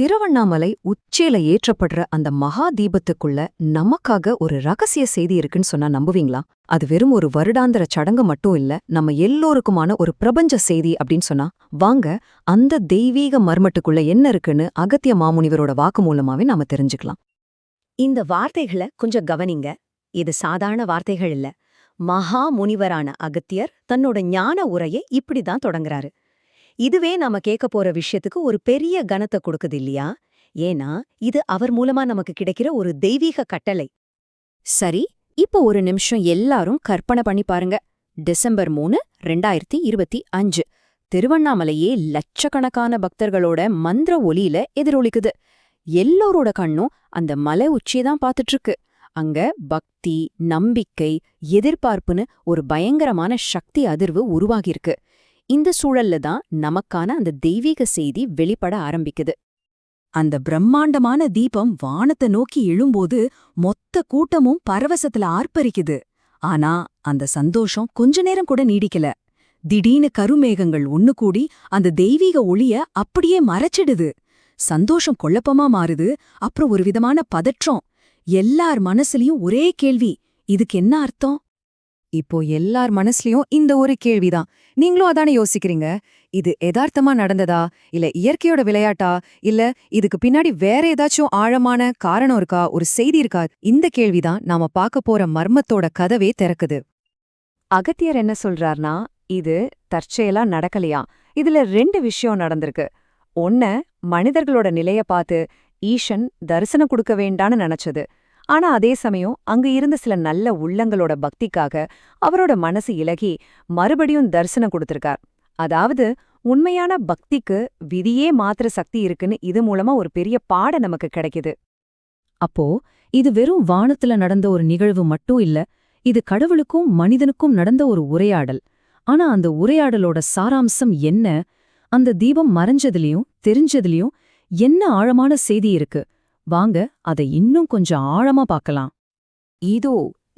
திருவண்ணாமலை உச்சியில ஏற்றப்படுற அந்த மகா தீபத்துக்குள்ள நமக்காக ஒரு ரகசிய செய்தி இருக்குன்னு சொன்னா நம்புவீங்களா? அது வெறும் ஒரு வருடாந்திர சடங்கு மட்டும் இல்ல, நம்ம எல்லோருக்குமான ஒரு பிரபஞ்ச செய்தி அப்படின்னு சொன்னா வாங்க அந்த தெய்வீக மர்மட்டுக்குள்ள என்ன இருக்குன்னு அகத்திய மாமுனிவரோட வாக்கு மூலமாவே நாம தெரிஞ்சுக்கலாம். இந்த வார்த்தைகளை கொஞ்சம் கவனிங்க. இது சாதாரண வார்த்தைகள் இல்ல. மகா முனிவரான அகத்தியர் தன்னோட ஞான உரையை இப்படிதான் தொடங்குறாரு. இதுவே நாம கேட்க போற விஷயத்துக்கு ஒரு பெரிய கனத்தை கொடுக்குது இல்லையா? ஏன்னா இது அவர் மூலமா நமக்கு கிடைக்கிற ஒரு தெய்வீக கட்டளை. சரி, இப்போ ஒரு நிமிஷம் எல்லாரும் கற்பனை பண்ணி பாருங்க. டிசம்பர் 3, 2025 திருவண்ணாமலையே லட்சக்கணக்கான பக்தர்களோட மந்திர ஒலியில எதிரொலிக்குது. எல்லோரோட கண்ணும் அந்த மலை உச்சியதான் பார்த்துட்டு இருக்கு. அங்க பக்தி, நம்பிக்கை, எதிர்பார்ப்புன்னு ஒரு பயங்கரமான சக்தி அதிர்வு உருவாகியிருக்கு. இந்த சூழல்ல தான் நமக்கான அந்த தெய்வீக செய்தி வெளிப்பட ஆரம்பிக்குது. அந்த பிரம்மாண்டமான தீபம் வானத்தை நோக்கி எழும்போது மொத்த கூட்டமும் பரவசத்துல ஆர்ப்பரிக்குது. ஆனா அந்த சந்தோஷம் கொஞ்ச நேரம் கூட நீடிக்கல. திடீர்னு கருமேகங்கள் ஒண்ணு கூடி அந்த தெய்வீக ஒளிய அப்படியே மறைச்சிடுது. சந்தோஷம் குழப்பமா மாறுது. அப்புறம் ஒரு விதமான பதற்றம். எல்லார் மனசுலயும் ஒரே கேள்வி, இதுக்கு என்ன அர்த்தம்? இப்போ எல்லார் மனசுலயும் இந்த ஒரு கேள்விதான். நீங்களும் அதானே யோசிக்கிறீங்க. இது யதார்த்தமா நடந்ததா, இல்ல இயற்கையோட விளையாட்டா, இல்ல இதுக்கு பின்னாடி வேற ஏதாச்சும் ஆழமான காரணம் இருக்கா, ஒரு செய்தி இருக்கா? இந்த கேள்விதான் நாம பார்க்க போற மர்மத்தோட கதவே திறக்குது. அகத்தியர் என்ன சொல்றார்னா, இது தற்செயலா நடக்கலையா, இதுல 2 விஷயம் நடந்திருக்கு. ஒண்ணு, மனிதர்களோட நிலைய பார்த்து ஈசன் தரிசனம் கொடுக்க வேண்டான்னு நினைச்சது. ஆனா அதே சமயம் அங்கு இருந்த சில நல்ல உள்ளங்களோட பக்திக்காக அவரோட மனசு இலகி மறுபடியும் தரிசனம் கொடுத்திருக்கார். அதாவது உண்மையான பக்திக்கு விதியே மாத்திர சக்தி இருக்குன்னு இது மூலமா ஒரு பெரிய பாடம் நமக்கு கிடைக்குது. அப்போ இது வெறும் வானத்துல நடந்த ஒரு நிகழ்வு மட்டும் இல்ல, இது கடவுளுக்கும் மனிதனுக்கும் நடந்த ஒரு உரையாடல். ஆனா அந்த உரையாடலோட சாராம்சம் என்ன? அந்த தீபம் மறைஞ்சதுலயும் தெரிஞ்சதுலயும் என்ன ஆழமான செய்தி இருக்கு? வாங்க அதை இன்னும் கொஞ்சம் ஆழமா பார்க்கலாம்.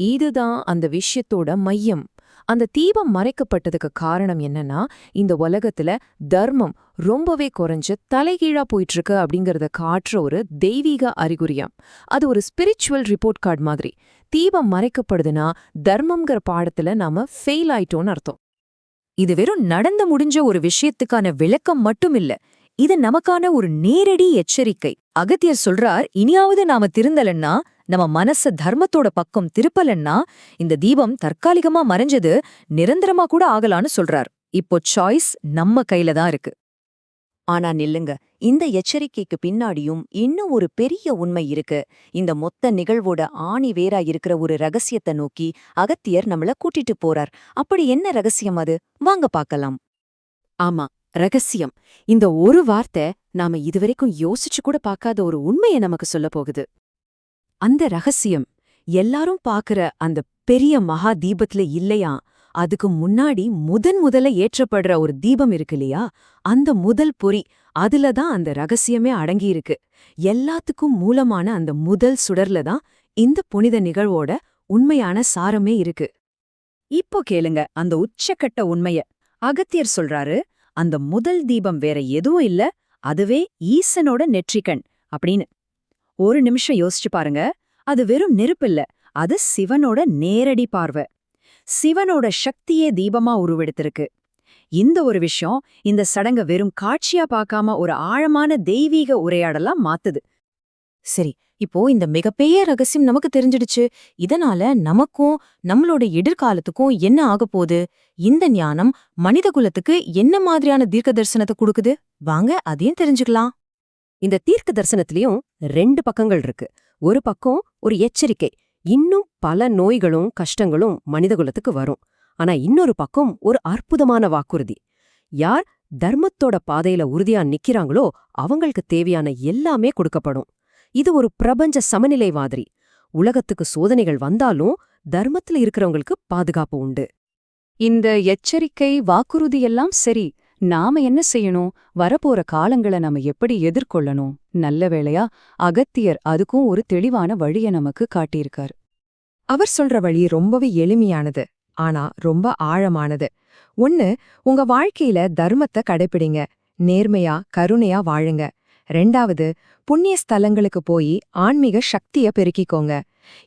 இதுதான் அந்த விஷயத்தோட மையம். அந்த தீபம் மறைக்கப்பட்டதுக்கு காரணம் என்னன்னா, இந்த உலகத்துல தர்மம் ரொம்பவே குறைஞ்சு தலைகீழா போயிட்டு இருக்கு அப்படிங்கறத காட்டுற ஒரு தெய்வீக அறிகுறியாம். அது ஒரு ஸ்பிரிச்சுவல் ரிப்போர்ட் கார்டு மாதிரி. தீபம் மறைக்கப்படுதுன்னா தர்மம்ங்கிற பாடத்துல நாம ஃபெயில் ஆயிட்டோம்னு அர்த்தம். இது வெறும் நடந்து முடிஞ்ச ஒரு விஷயத்துக்கான விளக்கம் மட்டும் இல்ல, இது நமக்கான ஒரு நேரடி எச்சரிக்கை. அகத்தியர் சொல்றார், இனியாவது நாம திருந்தலன்னா, நம்ம மனச தர்மத்தோட பக்கம் திருப்பலன்னா, இந்த தீபம் தற்காலிகமா மறைஞ்சது நிரந்தரமா கூட ஆகலான்னு சொல்றார். இப்போ சாய்ஸ் நம்ம கையில தான் இருக்கு. ஆனா நில்லுங்க, இந்த எச்சரிக்கைக்கு பின்னாடியும் இன்னும் ஒரு பெரிய உண்மை இருக்கு. இந்த மொத்த நிகழ்வோட ஆணி வேரா இருக்கிற ஒரு ரகசியத்தை நோக்கி அகத்தியர் நம்மள கூட்டிட்டு போறார். அப்படி என்ன ரகசியம் அது? வாங்க பார்க்கலாம். ஆமா, ரகசியம். இந்த ஒரு வார்த்தை நாம இதுவரைக்கும் யோசிச்சு கூட பார்க்காத ஒரு உண்மையை நமக்கு சொல்ல போகுது. அந்த ரகசியம் எல்லாரும் பாக்குற அந்த பெரிய மகா தீபத்துல இல்லையா, அதுக்கு முன்னாடி முதல்ல ஏற்றப்படுற ஒரு தீபம் இருக்கு இல்லையா, அந்த முதல் பொறி, அதுலதான் அந்த ரகசியமே அடங்கியிருக்கு. எல்லாத்துக்கும் மூலமான அந்த முதல் சுடர்ல தான் இந்த புனித நிகழ்வோட உண்மையான சாரமே இருக்கு. இப்போ கேளுங்க அந்த உச்சக்கட்ட உண்மைய. அகத்தியர் சொல்றாரு, அந்த முதல் தீபம் வேற எதுவும் இல்ல, அதுவே ஈசனோட நெற்றிக்கண் அப்படின்னு. ஒரு நிமிஷம் யோசிச்சு பாருங்க. அது வெறும் நெருப்பில்ல, அது சிவனோட நேரடி பார்வை. சிவனோட சக்தியே தீபமா உருவெடுத்திருக்கு. இந்த ஒரு விஷயம் இந்த சடங்க வெறும் காட்சியா பார்க்காம ஒரு ஆழமான தெய்வீக உரையாடலா மாத்துது. சரி, இப்போ இந்த மிகப்பெரிய ரகசியம் நமக்கு தெரிஞ்சிடுச்சு. இதனால நமக்கும் நம்மளோட எதிர்காலத்துக்கும் என்ன ஆகப்போகுது? இந்த ஞானம் மனித குலத்துக்கு என்ன மாதிரியான தீர்க்க தரிசனத்தை கொடுக்குது? வாங்க அதையும் தெரிஞ்சுக்கலாம். இந்த தீர்க்க தரிசனத்திலயும் 2 பக்கங்கள் இருக்கு. ஒரு பக்கம் ஒரு எச்சரிக்கை, இன்னும் பல நோய்களும் கஷ்டங்களும் மனிதகுலத்துக்கு வரும். ஆனா இன்னொரு பக்கம் ஒரு அற்புதமான வாக்குறுதி. யார் தர்மத்தோட பாதையில உறுதியா நிக்கிறாங்களோ அவங்களுக்கு தேவையான எல்லாமே கொடுக்கப்படும். இது ஒரு பிரபஞ்ச சமநிலை மாதிரி. உலகத்துக்கு சோதனைகள் வந்தாலும் தர்மத்துல இருக்கிறவங்களுக்கு பாதுகாப்பு உண்டு. இந்த எச்சரிக்கை வாக்குறுதியெல்லாம் சரி, நாம என்ன செய்யணும்? வரப்போற காலங்களை நாம எப்படி எதிர்கொள்ளணும்? நல்ல வேளையா அகத்தியர் அதுக்கும் ஒரு தெளிவான வழிய நமக்கு காட்டியிருக்கார். அவர் சொல்ற வழி ரொம்பவே எளிமையானது, ஆனா ரொம்ப ஆழமானது. ஒண்ணு, உங்க வாழ்க்கையில தர்மத்தை கடைப்பிடிங்க. நேர்மையா கருணையா வாழுங்க. 2வது, புண்ணிய ஸ்தலங்களுக்கு போய் ஆன்மீக சக்திய பெருக்கிக்கோங்க.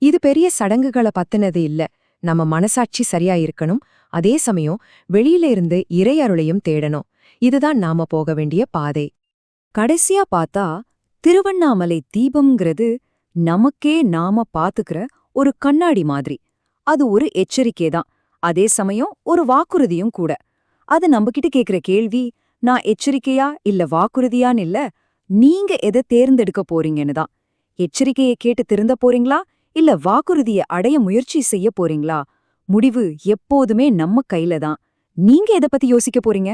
இது பெரிய சடங்குகளை பத்தினது இல்ல. நம்ம மனசாட்சி சரியா இருக்கணும், அதே சமயம் வெளியில இருந்து இறையருளையும் தேடணும். இதுதான் நாம போக வேண்டிய பாதை. கடைசியா பார்த்தா திருவண்ணாமலை தீபம்ங்கிறது நமக்கே நாம பாத்துக்கிற ஒரு கண்ணாடி மாதிரி. அது ஒரு எச்சரிக்கை தான், அதே சமயம் ஒரு வாக்குறுதியும் கூட. அது நம்மகிட்ட கேக்குற கேள்வி, நான் எச்சரிக்கையா இல்ல வாக்குறுதியான்னு இல்ல, நீங்க எதை தேர்ந்தெடுக்க போறீங்கன்னு தான். எச்சரிக்கையை கேட்டு திருந்த போறீங்களா இல்ல வாக்குறுதியை அடைய முயற்சி செய்ய போறீங்களா? முடிவு எப்போதுமே நம்ம கையில தான். நீங்க எதை பத்தி யோசிக்க போறீங்க?